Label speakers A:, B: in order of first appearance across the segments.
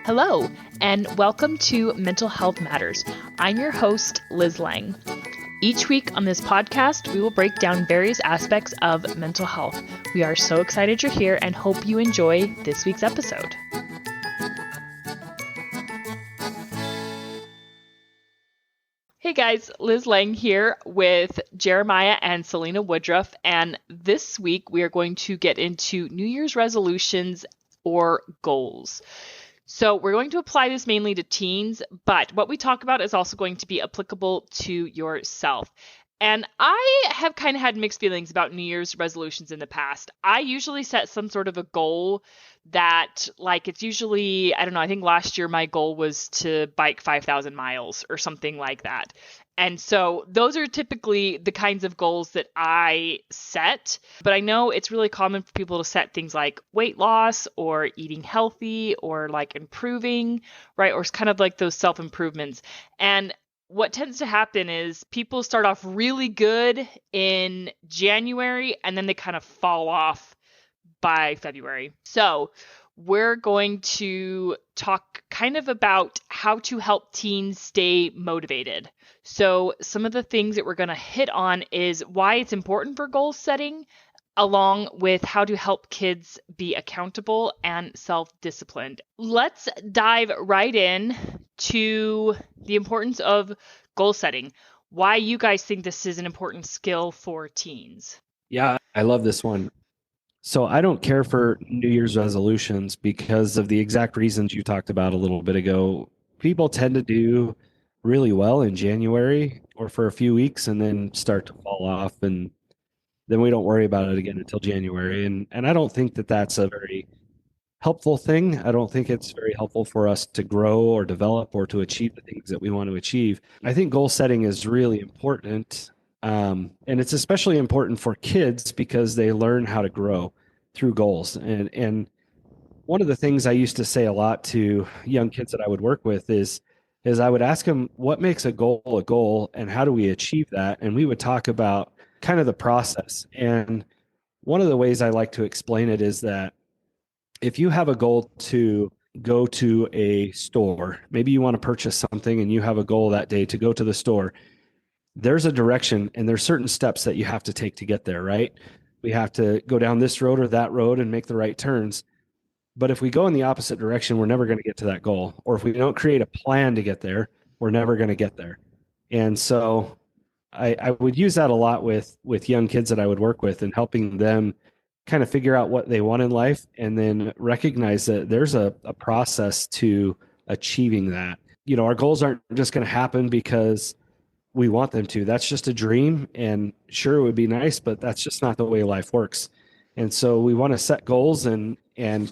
A: Hello, and welcome to Mental Health Matters. I'm your host, Liz Lang. Each week on this podcast, we will break down various aspects of mental health. We are so excited you're here and hope you enjoy this week's episode. Hey guys, Liz Lang here with Jeremiah and Selena Woodruff, and this week we are going to get into New Year's resolutions or goals. So we're going to apply this mainly to teens, but what we talk about is also going to be applicable to yourself. And I have kind of had mixed feelings about New Year's resolutions in the past. I usually set some sort of a goal that, it's usually, I think last year my goal was to bike 5,000 miles or something like that. And so those are typically the kinds of goals that I set. But I know it's really common for people to set things like weight loss or eating healthy or like improving, right? Or it's kind of like those self-improvements. And what tends to happen is people start off really good in January and then they kind of fall off by February. So we're going to talk kind of about how to help teens stay motivated. So some of the things that we're going to hit on is why it's important for goal setting, along with how to help kids be accountable and self-disciplined. Let's dive right in to the importance of goal setting. Why you guys think this is an important skill for teens?
B: Yeah, I love this one. So I don't care for New Year's resolutions because of the exact reasons you talked about a little bit ago. People tend to do really well in January or for a few weeks and then start to fall off, and then we don't worry about it again until January. And I don't think that that's a very helpful thing. I don't think it's very helpful for us to grow or develop or to achieve the things that we want to achieve. I think goal setting is really important. And it's especially important for kids because they learn how to grow through goals. And one of the things I used to say a lot to young kids that I would work with is I would ask them, what makes a goal and how do we achieve that? And we would talk about kind of the process. And one of the ways I like to explain it is that if you have a goal to go to a store, maybe you want to purchase something and you have a goal that day to go to the store, there's a direction and there's certain steps that you have to take to get there, right? We have to go down this road or that road and make the right turns. But if we go in the opposite direction, we're never going to get to that goal. Or if we don't create a plan to get there, we're never going to get there. And so I would use that a lot with young kids that I would work with and helping them kind of figure out what they want in life and then recognize that there's a process to achieving that. Our goals aren't just going to happen because we want them to. That's just a dream. And sure, it would be nice, but that's just not the way life works. And so we want to set goals and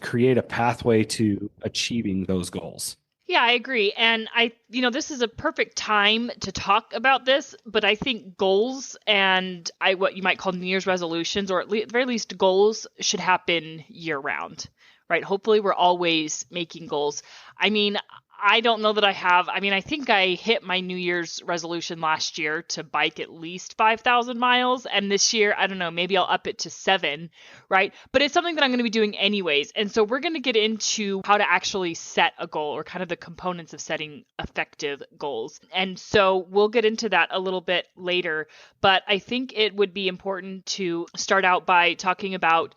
B: create a pathway to achieving those goals.
A: Yeah, I agree. And this is a perfect time to talk about this, but I think goals and what you might call New Year's resolutions, or at the very least goals, should happen year round, right? Hopefully we're always making goals. I don't know that I have. I think I hit my New Year's resolution last year to bike at least 5,000 miles. And this year, I don't know, maybe I'll up it to 7, right? But it's something that I'm going to be doing anyways. And so we're going to get into how to actually set a goal, or kind of the components of setting effective goals. And so we'll get into that a little bit later. But I think it would be important to start out by talking about,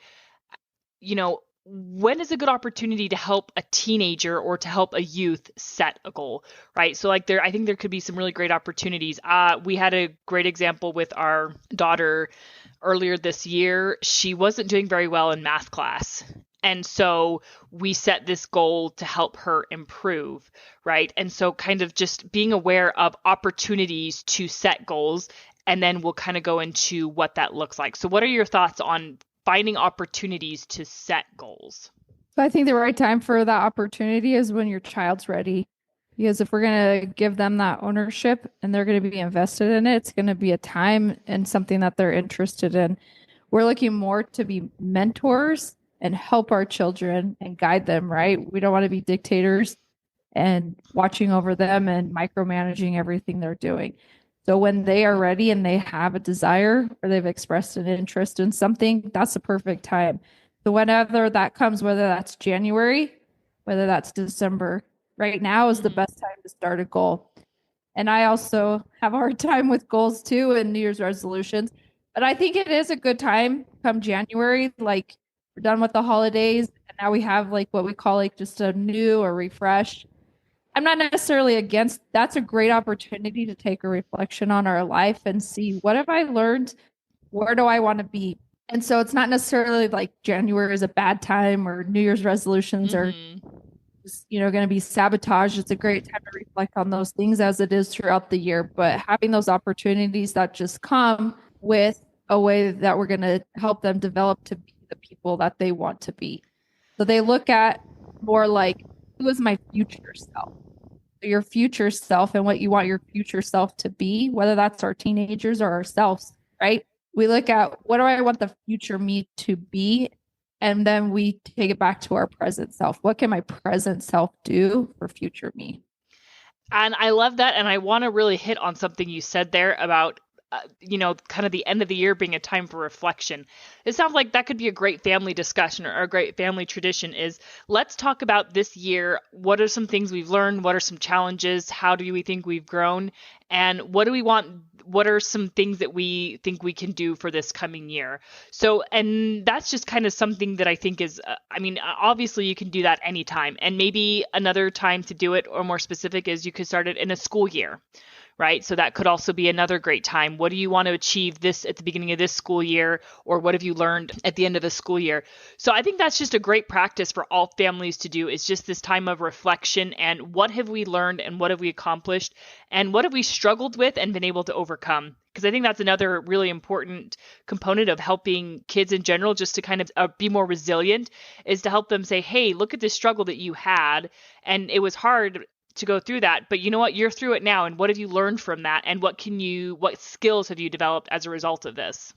A: when is a good opportunity to help a teenager or to help a youth set a goal, right? So I think there could be some really great opportunities. We had a great example with our daughter earlier this year. She wasn't doing very well in math class. And so we set this goal to help her improve, right? And so kind of just being aware of opportunities to set goals, and then we'll kind of go into what that looks like. So what are your thoughts on finding opportunities to set goals?
C: I think the right time for that opportunity is when your child's ready. Because if we're going to give them that ownership and they're going to be invested in it, it's going to be a time and something that they're interested in. We're looking more to be mentors and help our children and guide them, right? We don't want to be dictators and watching over them and micromanaging everything they're doing. So when they are ready and they have a desire or they've expressed an interest in something, that's the perfect time. So whenever that comes, whether that's January whether that's December. Right now is the best time to start a goal. And I also have a hard time with goals too and New Year's resolutions. But I think it is a good time come January. Like we're done with the holidays and now we have like what we call like just a new or refresh. I'm not necessarily against that's a great opportunity to take a reflection on our life and see what have I learned? Where do I want to be? And so it's not necessarily like January is a bad time or New Year's resolutions are going to be sabotaged. It's a great time to reflect on those things as it is throughout the year. But having those opportunities that just come with a way that we're going to help them develop to be the people that they want to be. So they look at more like, who is my future self? Your future self and what you want your future self to be, whether that's our teenagers or ourselves, right? We look at what do I want the future me to be? And then we take it back to our present self. What can my present self do for future me?
A: And I love that. And I want to really hit on something you said there about, kind of the end of the year being a time for reflection. It sounds like that could be a great family discussion or a great family tradition is let's talk about this year. What are some things we've learned? What are some challenges? How do we think we've grown? And what do we want? What are some things that we think we can do for this coming year? So, and that's just kind of something that I think is, obviously you can do that anytime. And maybe another time to do it or more specific is you could start it in a school year. Right. So that could also be another great time. What do you want to achieve this at the beginning of this school year? Or what have you learned at the end of the school year? So I think that's just a great practice for all families to do is just this time of reflection and what have we learned and what have we accomplished and what have we struggled with and been able to overcome? Because I think that's another really important component of helping kids in general, just to kind of be more resilient, is to help them say, hey, look at this struggle that you had. And it was hard to go through that, but you know what, you're through it now. And what have you learned from that? And what skills have you developed as a result of this?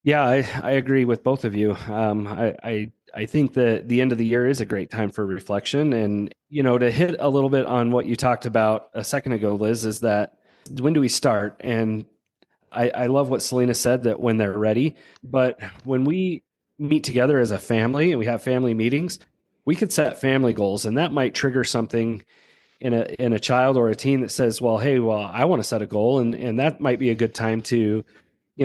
B: Yeah, I agree with both of you. I think that the end of the year is a great time for reflection. And, to hit a little bit on what you talked about a second ago, Liz, is that when do we start? And I love what Selena said, that when they're ready. But when we meet together as a family and we have family meetings, we could set family goals, and that might trigger something in a child or a teen that says, well, hey, I want to set a goal. And that might be a good time to,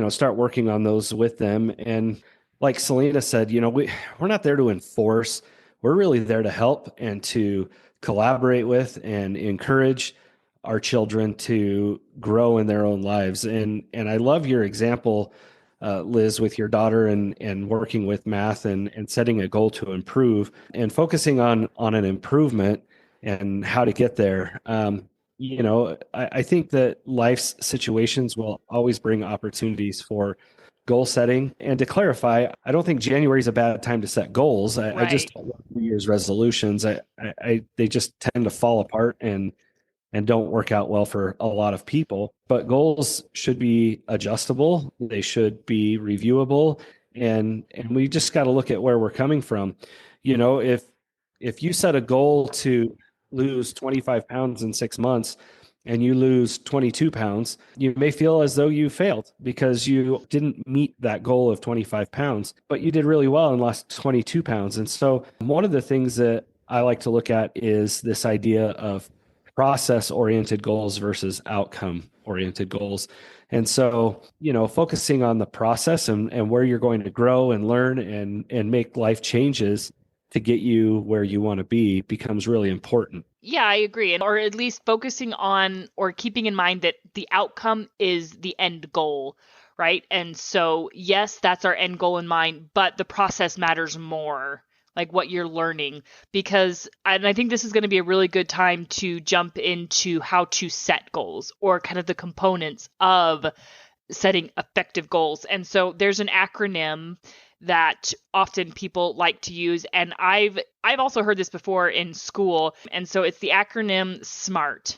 B: start working on those with them. And like Selena said, we're not there to enforce. We're really there to help and to collaborate with and encourage our children to grow in their own lives. And I love your example, Liz, with your daughter and working with math and setting a goal to improve and focusing on an improvement and how to get there. I think that life's situations will always bring opportunities for goal setting. And to clarify, I don't think January is a bad time to set goals. I just don't want New Year's resolutions. They just tend to fall apart and don't work out well for a lot of people. But goals should be adjustable. They should be reviewable. And we just got to look at where we're coming from. If you set a goal to lose 25 pounds in 6 months and you lose 22 pounds, you may feel as though you failed because you didn't meet that goal of 25 pounds, but you did really well and lost 22 pounds. And so one of the things that I like to look at is this idea of process-oriented goals versus outcome-oriented goals. And so, focusing on the process and where you're going to grow and learn and make life changes to get you where you want to be becomes really important.
A: Yeah, I agree. Or at least focusing on or keeping in mind that the outcome is the end goal, right? And so, yes, that's our end goal in mind, but the process matters more, like what you're learning. And I think this is going to be a really good time to jump into how to set goals or kind of the components of setting effective goals. And so there's an acronym that often people like to use, and I've also heard this before in school. And so it's the acronym SMART.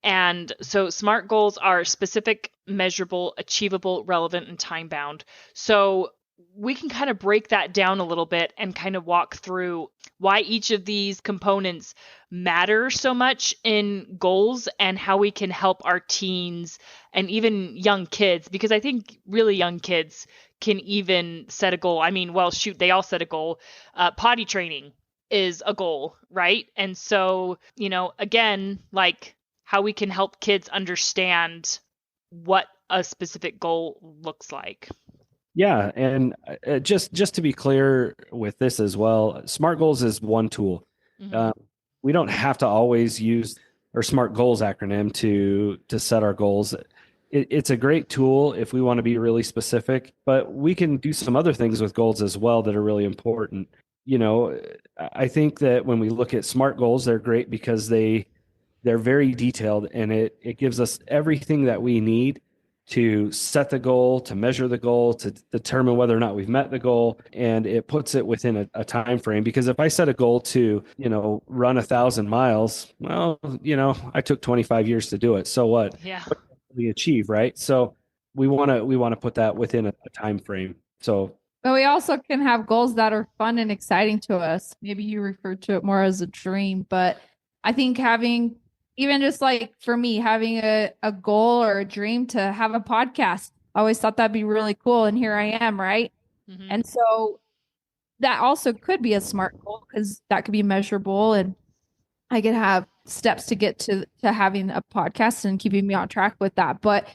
A: And so SMART goals are specific, measurable, achievable, relevant, and time bound. So we can kind of break that down a little bit and kind of walk through why each of these components matter so much in goals and how we can help our teens and even young kids, because I think really young kids can even set a goal. I mean, well, shoot, they all set a goal. Potty training. is a goal, right? And so, again, like how we can help kids understand what a specific goal looks like.
B: Yeah, and just to be clear with this as well, SMART goals is one tool.
A: Mm-hmm.
B: We don't have to always use our SMART goals acronym to set our goals. It's a great tool if we want to be really specific, but we can do some other things with goals as well that are really important. I think that when we look at SMART goals, they're great because they're very detailed, and it gives us everything that we need to set the goal, to measure the goal, to determine whether or not we've met the goal, and it puts it within a time frame. Because if I set a goal to, run 1,000 miles, well, I took 25 years to do it. So what?
A: Yeah.
B: What did we achieve, right? So we want to put that within a time frame. So
C: But we also can have goals that are fun and exciting to us. Maybe you refer to it more as a dream, but I think having, even just like for me, having a goal or a dream to have a podcast, I always thought that'd be really cool. And here I am, right?
A: Mm-hmm.
C: And so that also could be a SMART goal because that could be measurable, and I could have steps to get to having a podcast and keeping me on track with that. But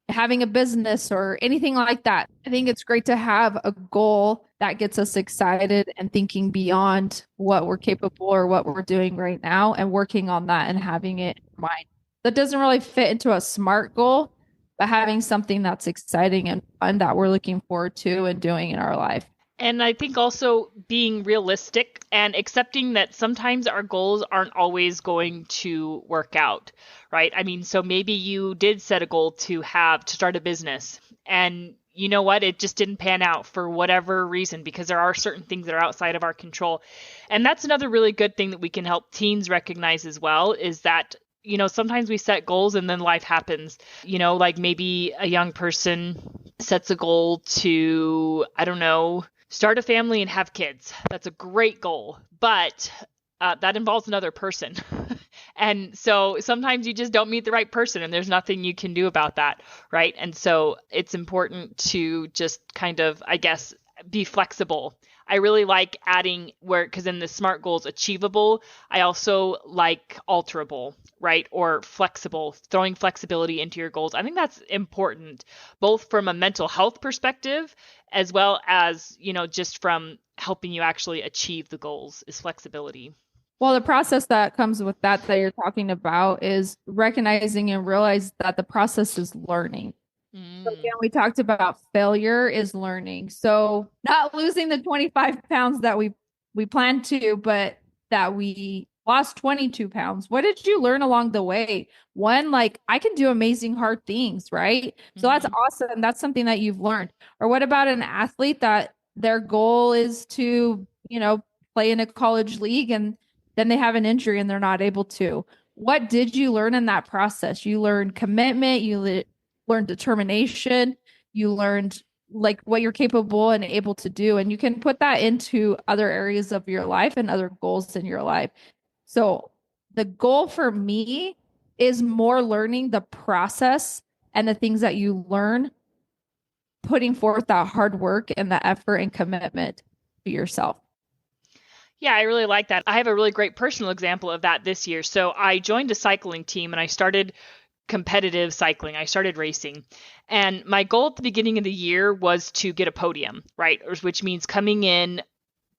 C: having a business or anything like that, I think it's great to have a goal that gets us excited and thinking beyond what we're capable or what we're doing right now and working on that and having it in mind. That doesn't really fit into a SMART goal, but having something that's exciting and fun that we're looking forward to and doing in our life.
A: And I think also being realistic and accepting that sometimes our goals aren't always going to work out, right? I mean, so maybe you did set a goal to start a business, and you know what? It just didn't pan out for whatever reason, because there are certain things that are outside of our control. And that's another really good thing that we can help teens recognize as well, is that sometimes we set goals and then life happens. Like maybe a young person sets a goal to, I don't know, start a family and have kids. That's a great goal, but that involves another person. And so sometimes you just don't meet the right person, and there's nothing you can do about that, right? And so it's important to just kind of, I guess, be flexible. I really like adding because in the SMART goals, achievable, I also like alterable, right? Or flexible, throwing flexibility into your goals. I think that's important, both from a mental health perspective, as well as, just from helping you actually achieve the goals, is flexibility.
C: Well, the process that comes with that you're talking about is recognizing and realize that the process is learning. So again, we talked about failure is learning. So not losing the 25 pounds that we planned to, but that we lost 22 pounds. What did you learn along the way? One, like I can do amazing hard things, right? So that's awesome. That's something that you've learned. Or what about an athlete that their goal is to, play in a college league, and then they have an injury and they're not able to? What did you learn in that process? You learned commitment, you learned determination, you learned like what you're capable and able to do, and you can put that into other areas of your life and other goals in your life. So the goal for me is more learning the process and the things that you learn, putting forth that hard work and the effort and commitment to yourself.
A: Yeah, I really like that. I have a really great personal example of that this year. So I joined a cycling team and I started competitive cycling. I started racing. And my goal at the beginning of the year was to get a podium, right? Which means coming in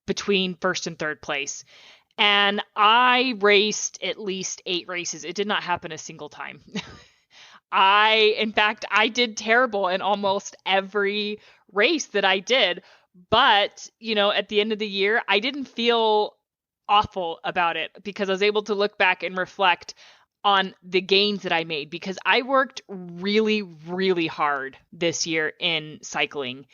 A: between first and third place. And I raced at least 8 races. It did not happen a single time. In fact, I did terrible in almost every race that I did. But, at the end of the year, I didn't feel awful about it, because I was able to look back and reflect on the gains that I made, because I worked really, really hard this year in cycling,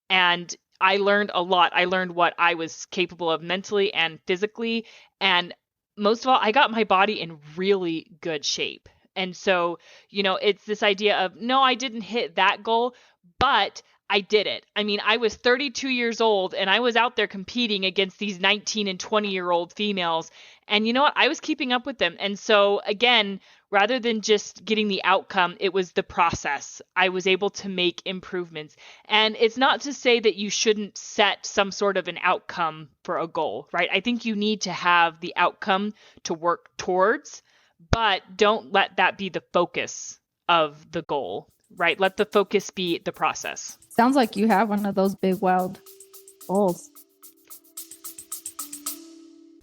A: and I learned a lot. I learned what I was capable of mentally and physically, and most of all, I got my body in really good shape. And so, it's this idea of, no, I didn't hit that goal, but I did it. I mean, I was 32 years old and I was out there competing against these 19 and 20-year-old females. And you know what? I was keeping up with them. And so again, rather than just getting the outcome, it was the process. I was able to make improvements. And it's not to say that you shouldn't set some sort of an outcome for a goal, right? I think you need to have the outcome to work towards, but don't let that be the focus of the goal, right? Let the focus be the process.
C: Sounds like you have one of those big, wild goals.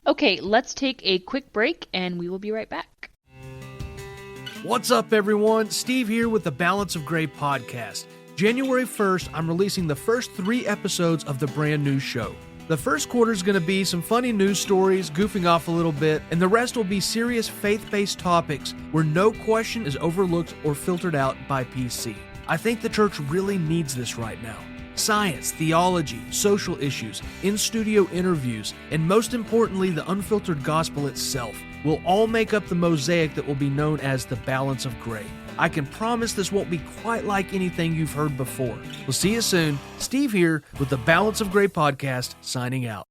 A: Okay, let's take a quick break and we will be right back.
D: What's up, everyone? Steve here with the Balance of Gray podcast. January 1st, I'm releasing the first 3 episodes of the brand new show. The first quarter is going to be some funny news stories, goofing off a little bit, and the rest will be serious faith-based topics where no question is overlooked or filtered out by PC. I think the church really needs this right now. Science, theology, social issues, in-studio interviews, and most importantly, the unfiltered gospel itself will all make up the mosaic that will be known as the Balance of Gray. I can promise this won't be quite like anything you've heard before. We'll see you soon. Steve here with the Balance of Gray podcast, signing out.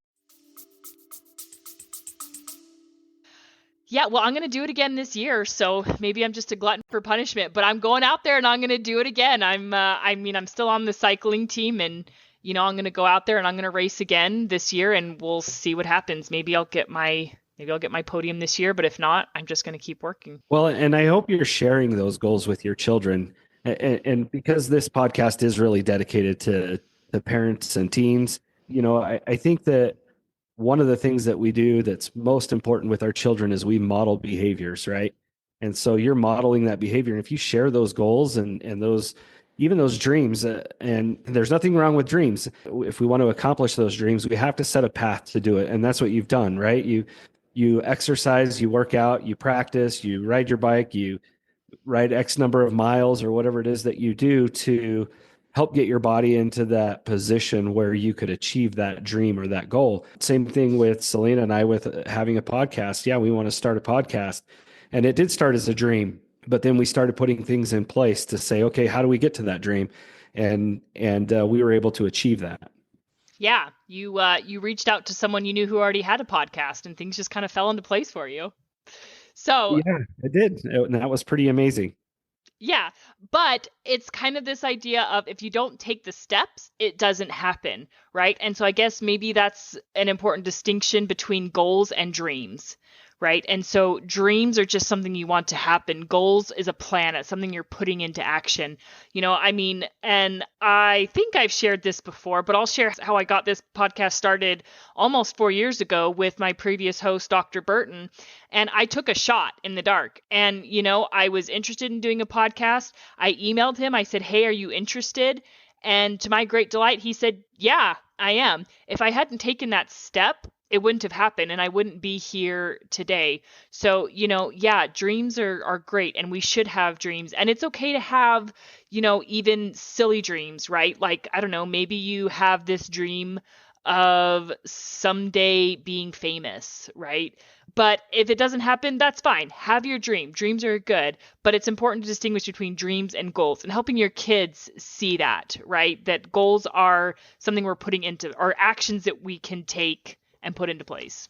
A: Yeah, well, I'm going to do it again this year, so maybe I'm just a glutton for punishment, but I'm going out there and I'm going to do it again. I'm still on the cycling team, and I'm going to go out there and I'm going to race again this year, and we'll see what happens. Maybe I'll get my podium this year, but if not, I'm just going to keep working.
B: Well, and I hope you're sharing those goals with your children, and because this podcast is really dedicated to parents and teens, I think that one of the things that we do that's most important with our children is we model behaviors, right? And so you're modeling that behavior. And if you share those goals and those, even those dreams, and there's nothing wrong with dreams. If we want to accomplish those dreams, we have to set a path to do it. And that's what you've done, right? You exercise, you work out, you practice, you ride your bike, you ride X number of miles or whatever it is that you do to help get your body into that position where you could achieve that dream or that goal. Same thing with Selena and I with having a podcast. Yeah, we want to start a podcast. And it did start as a dream, but then we started putting things in place to say, okay, how do we get to that dream? And we were able to achieve that.
A: Yeah, you reached out to someone you knew who already had a podcast, and things just kind of fell into place for you. So
B: yeah, it did. And that was pretty amazing.
A: Yeah, but it's kind of this idea of if you don't take the steps, it doesn't happen, right? And so I guess maybe that's an important distinction between goals and dreams, right? And so dreams are just something you want to happen. Goals is a plan. It's something you're putting into action. And I think I've shared this before, but I'll share how I got this podcast started almost 4 years ago with my previous host, Dr. Burton. And I took a shot in the dark. And, I was interested in doing a podcast. I emailed him. I said, hey, are you interested? And to my great delight, he said, yeah, I am. If I hadn't taken that step, it wouldn't have happened and I wouldn't be here today. So, dreams are great and we should have dreams. And it's okay to have, even silly dreams, right? Like, I don't know, maybe you have this dream of someday being famous, right? But if it doesn't happen, that's fine. Have your dream. Dreams are good, but it's important to distinguish between dreams and goals and helping your kids see that, right? That goals are something we're putting into, or actions that we can take and put into place.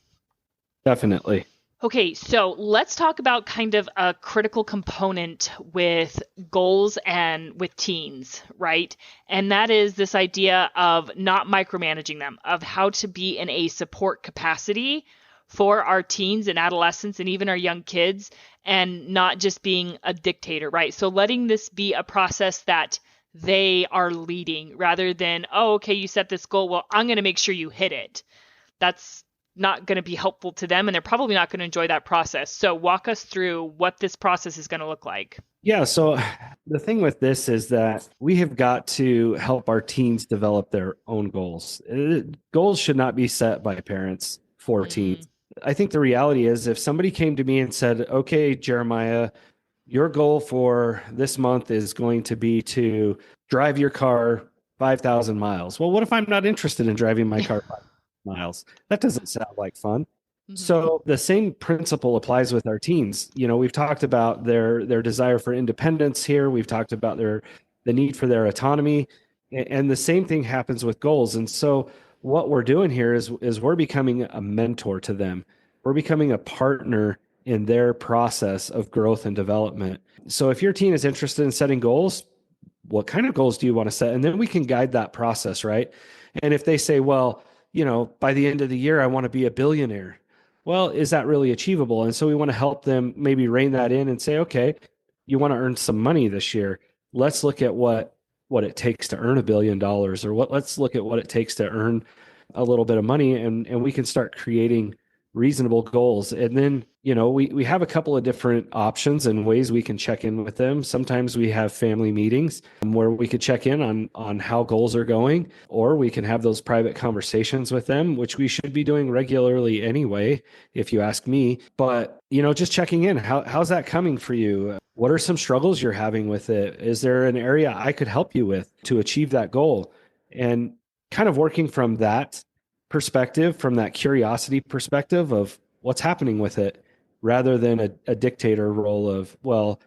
B: Definitely.
A: Okay, so let's talk about kind of a critical component with goals and with teens, right? And that is this idea of not micromanaging them, of how to be in a support capacity for our teens and adolescents and even our young kids, and not just being a dictator, right? So letting this be a process that they are leading rather than, oh, okay, you set this goal. Well, I'm going to make sure you hit it. That's not going to be helpful to them, and they're probably not going to enjoy that process. So walk us through what this process is going to look like.
B: Yeah, so the thing with this is that we have got to help our teens develop their own goals. Goals should not be set by parents for teens. I think the reality is if somebody came to me and said, okay, Jeremiah, your goal for this month is going to be to drive your car 5,000 miles. Well, what if I'm not interested in driving my car 5,000 miles? That doesn't sound like fun. Mm-hmm. So the same principle applies with our teens. We've talked about their desire for independence here. We've talked about the need for their autonomy, and the same thing happens with goals. And so what we're doing here is we're becoming a mentor to them. We're becoming a partner in their process of growth and development. So if your teen is interested in setting goals, what kind of goals do you want to set? And then we can guide that process, right? And if they say, well, by the end of the year, I want to be a billionaire. Well, is that really achievable? And so we want to help them maybe rein that in and say, okay, you want to earn some money this year. Let's look at what it takes to earn $1 billion, or let's look at what it takes to earn a little bit of money, and we can start creating reasonable goals. And then, we have a couple of different options and ways we can check in with them. Sometimes we have family meetings where we could check in on how goals are going, or we can have those private conversations with them, which we should be doing regularly anyway, if you ask me. But, just checking in, how's that coming for you? What are some struggles you're having with it? Is there an area I could help you with to achieve that goal? And kind of working from that perspective, from that curiosity perspective of what's happening with it, rather than a dictator role of, well,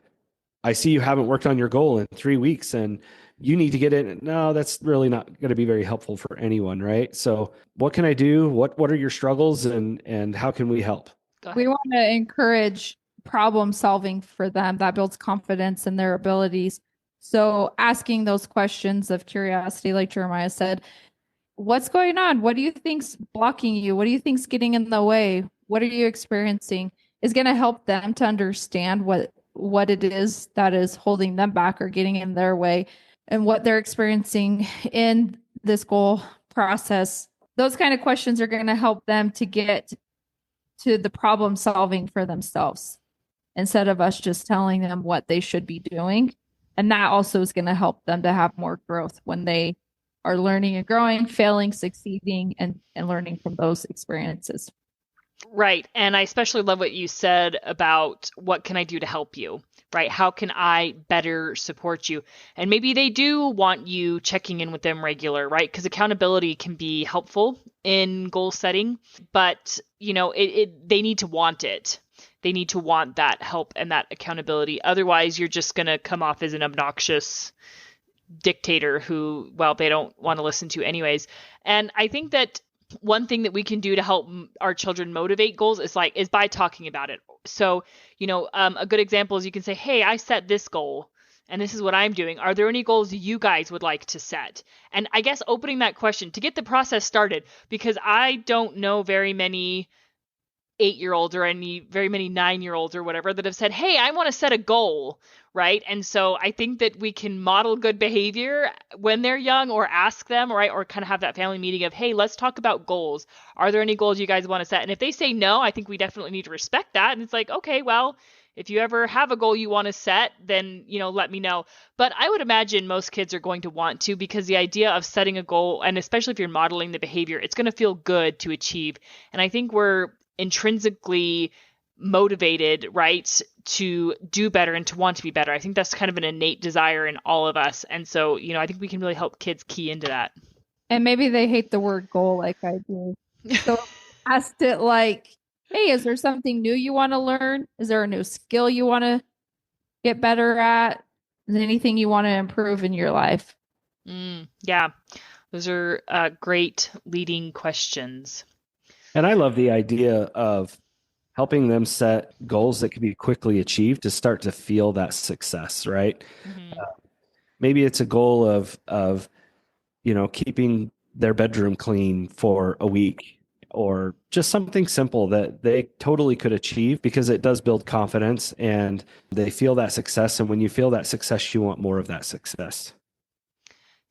B: I see you haven't worked on your goal in 3 weeks and you need to get it. No, that's really not going to be very helpful for anyone, right? So what can I do? What are your struggles, and how can we help?
C: We want to encourage problem solving for them. That builds confidence in their abilities. So asking those questions of curiosity, like Jeremiah said, what's going on? What do you think's blocking you? What do you think's getting in the way? What are you experiencing? Is going to help them to understand what it is that is holding them back or getting in their way, and what they're experiencing in this goal process. Those kind of questions are going to help them to get to the problem solving for themselves, instead of us just telling them what they should be doing. And that also is going to help them to have more growth when they are learning and growing, failing, succeeding, and learning from those experiences.
A: Right. And I especially love what you said about what can I do to help you, right? How can I better support you? And maybe they do want you checking in with them regular, right? Because accountability can be helpful in goal setting, but they need to want it. They need to want that help and that accountability. Otherwise, you're just going to come off as an obnoxious dictator who, well, they don't want to listen to anyways. And I think that one thing that we can do to help our children motivate goals is by talking about it. So, a good example is you can say, hey, I set this goal and this is what I'm doing. Are there any goals you guys would like to set? And I guess opening that question to get the process started, because I don't know very many 8-year-olds or very many 9-year-olds or whatever that have said, hey, I want to set a goal, right? And so I think that we can model good behavior when they're young, or ask them, right? Or kind of have that family meeting of, hey, let's talk about goals. Are there any goals you guys want to set? And if they say no, I think we definitely need to respect that. And it's like, okay, well, if you ever have a goal you want to set, then, let me know. But I would imagine most kids are going to want to, because the idea of setting a goal, and especially if you're modeling the behavior, it's going to feel good to achieve. And I think we're intrinsically motivated, right, to do better and to want to be better. I think that's kind of an innate desire in all of us. And so, I think we can really help kids key into that.
C: And maybe they hate the word goal like I do. So asked it like, hey, is there something new you want to learn? Is there a new skill you want to get better at? Is there anything you want to improve in your life?
A: Yeah, those are great leading questions.
B: And I love the idea of helping them set goals that can be quickly achieved to start to feel that success, right?
A: Mm-hmm.
B: Maybe it's a goal of keeping their bedroom clean for a week, or just something simple that they totally could achieve, because it does build confidence and they feel that success. And when you feel that success, you want more of that success.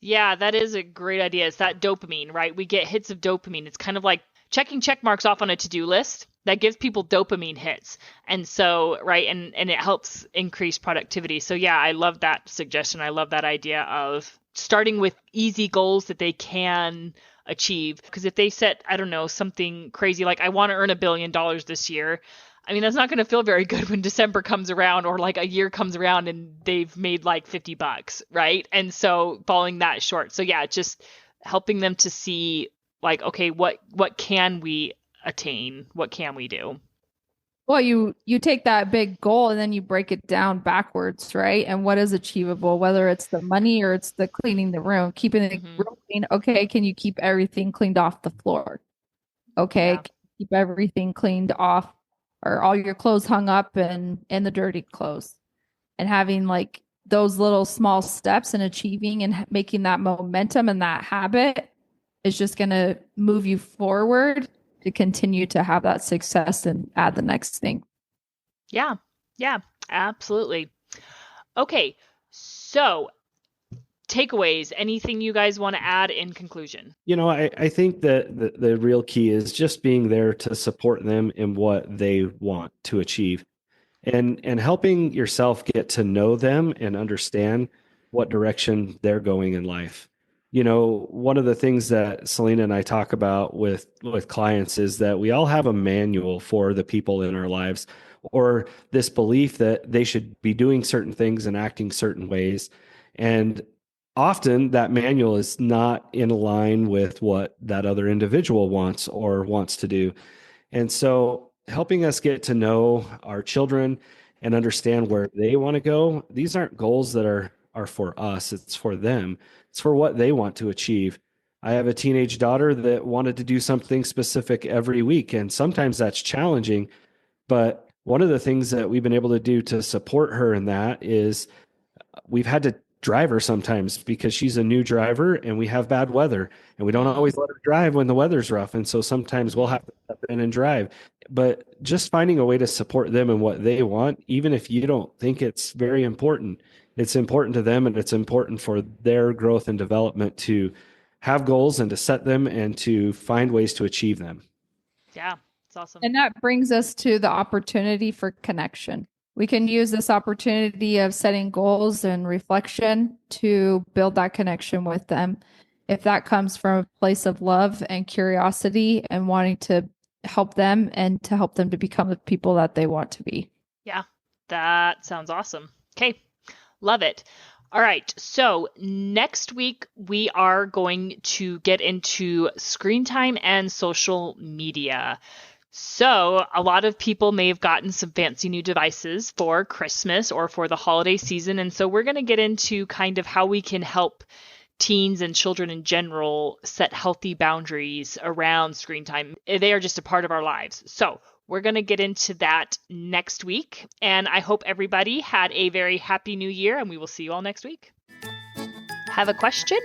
A: Yeah, that is a great idea. It's that dopamine, right? We get hits of dopamine. It's kind of like checking check marks off on a to-do list. That gives people dopamine hits. And so, right, and it helps increase productivity. So yeah, I love that suggestion. I love that idea of starting with easy goals that they can achieve. Because if they set, I don't know, something crazy like I want to earn $1 billion this year, I mean, that's not going to feel very good when December comes around, or like a year comes around and they've made like $50, right? And so falling that short. So yeah, just helping them to see like, okay, what can we attain? What can we do?
C: Well, you take that big goal and then you break it down backwards, right? And what is achievable, whether it's the money or it's the cleaning the room, keeping the room clean. Okay, can you keep everything cleaned off the floor? Okay,
A: Yeah.
C: keep everything cleaned off or all your clothes hung up and in the dirty clothes. And having like those little small steps and achieving and making that momentum and that habit is just going to move you forward to continue to have that success and add the next thing.
A: Yeah. Yeah, absolutely. Okay. So takeaways, anything you guys want to add in conclusion?
B: I think that the real key is just being there to support them in what they want to achieve, and helping yourself get to know them and understand what direction they're going in life. One of the things that Selena and I talk about with clients is that we all have a manual for the people in our lives, or this belief that they should be doing certain things and acting certain ways. And often that manual is not in line with what that other individual wants to do. And so helping us get to know our children and understand where they want to go, these aren't goals that are for us, it's for them. It's for what they want to achieve. I have a teenage daughter that wanted to do something specific every week, and sometimes that's challenging. But one of the things that we've been able to do to support her in that is we've had to drive her sometimes because she's a new driver and we have bad weather and we don't always let her drive when the weather's rough. And so sometimes we'll have to step in and drive. But just finding a way to support them and what they want, even if you don't think it's very important, it's important to them, and it's important for their growth and development to have goals and to set them and to find ways to achieve them.
A: Yeah, it's awesome.
C: And that brings us to the opportunity for connection. We can use this opportunity of setting goals and reflection to build that connection with them. If that comes from a place of love and curiosity and wanting to help them and to help them to become the people that they want to be.
A: Yeah, that sounds awesome. Okay, love it. All right, so next week we are going to get into screen time and social media. So a lot of people may have gotten some fancy new devices for Christmas or for the holiday season. And so we're going to get into kind of how we can help teens and children in general set healthy boundaries around screen time. They are just a part of our lives. So we're going to get into that next week. And I hope everybody had a very happy new year, and we will see you all next week. Have a question?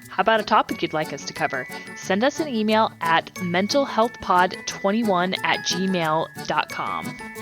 A: How about a topic you'd like us to cover? Send us an email at mentalhealthpod21@gmail.com.